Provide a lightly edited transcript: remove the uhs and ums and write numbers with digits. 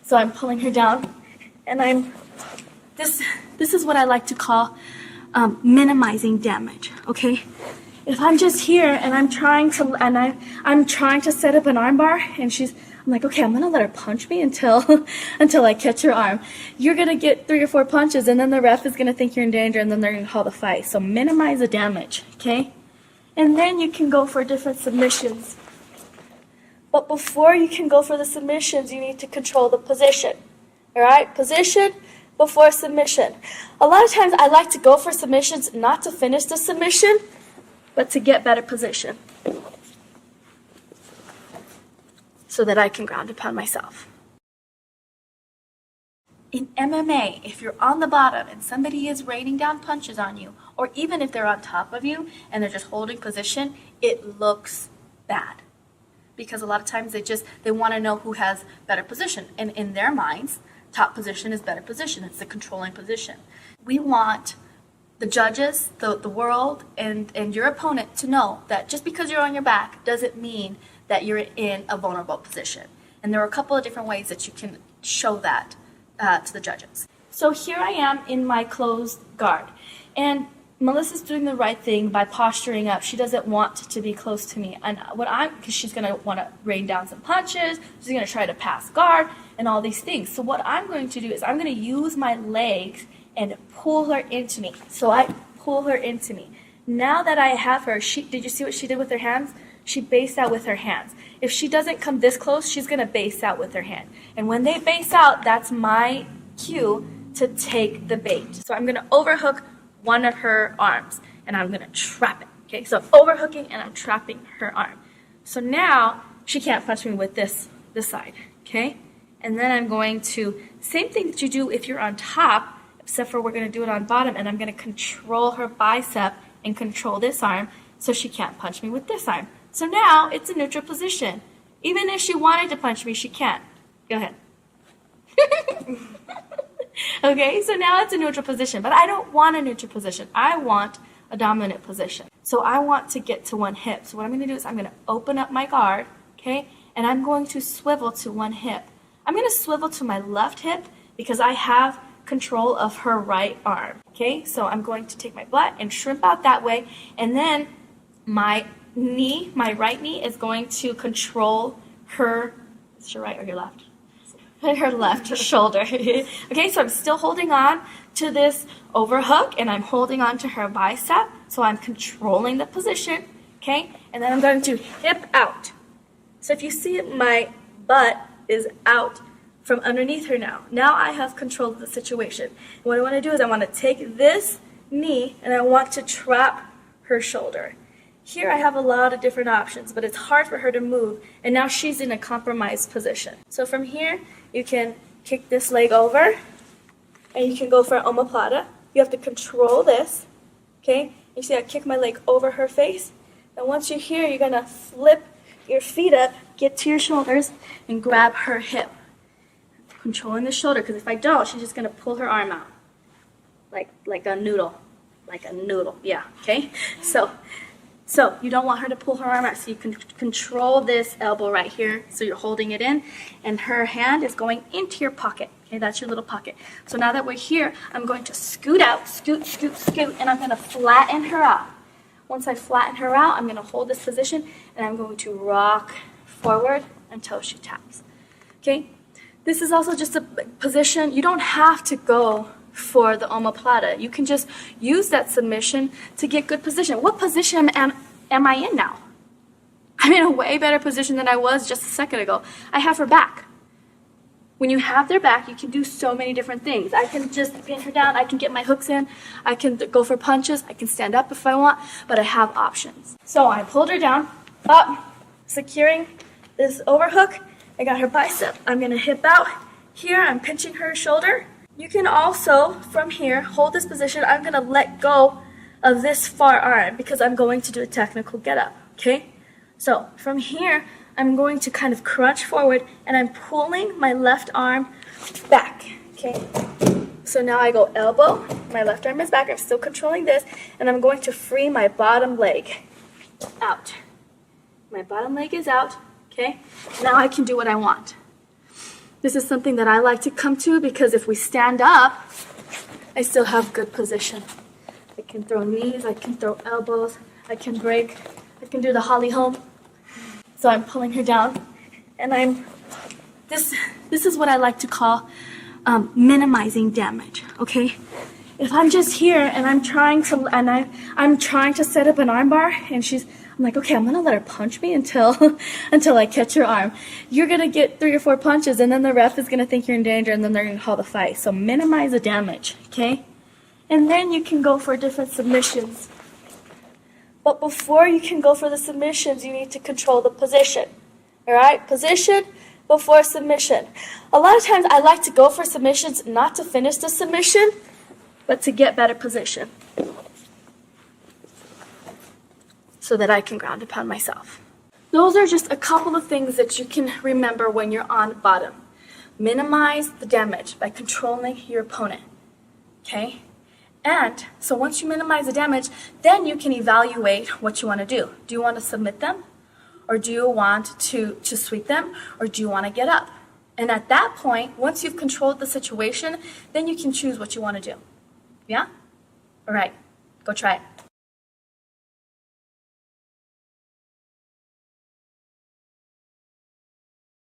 So I'm pulling her down, and this is what I like to call minimizing damage, okay? If I'm just here and I'm trying to set up an arm bar, and I'm like, okay, I'm gonna let her punch me until I catch her arm. You're gonna get 3 or 4 punches, and then the ref is gonna think you're in danger, and then they're gonna call the fight. So minimize the damage, okay? And then you can go for different submissions. But before you can go for the submissions, you need to control the position. All right, position before submission. A lot of times I like to go for submissions not to finish the submission, but to get better position so that I can ground and pound myself. In MMA, if you're on the bottom and somebody is raining down punches on you, or even if they're on top of you and they're just holding position, it looks bad. Because a lot of times they want to know who has better position. And in their minds, top position is better position. It's the controlling position. We want the judges, the world, and your opponent to know that just because you're on your back doesn't mean that you're in a vulnerable position. And there are a couple of different ways that you can show that to the judges. So here I am in my closed guard. And Melissa's doing the right thing by posturing up. She doesn't want to be close to me. And because she's going to want to rain down some punches, she's going to try to pass guard, and all these things. So what I'm going to do is I'm going to use my legs and pull her into me. So I pull her into me. Now that I have her, did you see what she did with her hands? She based out with her hands. If she doesn't come this close, she's going to base out with her hand. And when they base out, that's my cue to take the bait. So I'm going to overhook one of her arms, and I'm going to trap it. Okay, so I'm overhooking and I'm trapping her arm. So now she can't punch me with this side. Okay, and then I'm going to, same thing that you do if you're on top, except for we're going to do it on bottom, and I'm going to control her bicep and control this arm so she can't punch me with this arm. So now it's a neutral position. Even if she wanted to punch me, she can't. Go ahead. Okay, so now it's a neutral position, but I don't want a neutral position. I want a dominant position. So I want to get to one hip. So what I'm going to do is I'm going to open up my guard, okay, and I'm going to swivel to one hip. I'm going to swivel to my left hip because I have control of her right arm, okay? So I'm going to take my butt and shrimp out that way, and then my right knee is going to control her, is your right or your left? Her left shoulder. Okay, so I'm still holding on to this overhook, and I'm holding on to her bicep, so I'm controlling the position, okay? And then I'm going to hip out. So if you see it, my butt is out from underneath her now. Now I have control of the situation. And what I want to do is I want to take this knee, and I want to trap her shoulder. Here I have a lot of different options, but it's hard for her to move, and now she's in a compromised position. So from here, you can kick this leg over, and you can go for an omoplata. You have to control this, okay? You see I kick my leg over her face, and once you're here, you're gonna flip your feet up, get to your shoulders, and grab her hip. Controlling the shoulder, because if I don't, she's just gonna pull her arm out, like a noodle, yeah, okay? So you don't want her to pull her arm out, so you can control this elbow right here. So you're holding it in, and her hand is going into your pocket. Okay, that's your little pocket. So now that we're here, I'm going to scoot out, scoot, and I'm going to flatten her out. Once I flatten her out, I'm going to hold this position, and I'm going to rock forward until she taps. Okay, this is also just a position. You don't have to go for the omoplata. You can just use that submission to get good position. What position am I in now? I'm in a way better position than I was just a second ago. I have her back. When you have their back, you can do so many different things. I can just pin her down, I can get my hooks in, I can go for punches, I can stand up if I want, but I have options. So I pulled her down, up, securing this overhook. I got her bicep. I'm gonna hip out. Here, I'm pinching her shoulder. You can also, from here, hold this position. I'm going to let go of this far arm because I'm going to do a technical get-up, okay? So from here, I'm going to kind of crunch forward, and I'm pulling my left arm back, okay? So now I go elbow, my left arm is back, I'm still controlling this, and I'm going to free my bottom leg out. My bottom leg is out, okay? Now I can do what I want. This is something that I like to come to because if we stand up, I still have good position. I can throw knees, I can throw elbows, I can break, I can do the holly holm. So I'm pulling her down, and this is what I like to call minimizing damage, okay? If I'm just here and I'm trying to set up an armbar, and I'm like, okay, I'm gonna let her punch me until I catch her arm. You're gonna get 3 or 4 punches, and then the ref is gonna think you're in danger, and then they're gonna call the fight. So minimize the damage, okay? And then you can go for different submissions. But before you can go for the submissions, you need to control the position. All right, position before submission. A lot of times I like to go for submissions not to finish the submission, but to get better position so that I can ground and pound myself. Those are just a couple of things that you can remember when you're on bottom. Minimize the damage by controlling your opponent, okay? And so once you minimize the damage, then you can evaluate what you want to do. Do you want to submit them? Or do you want to sweep them? Or do you want to get up? And at that point, once you've controlled the situation, then you can choose what you want to do. Yeah? All right, go try it.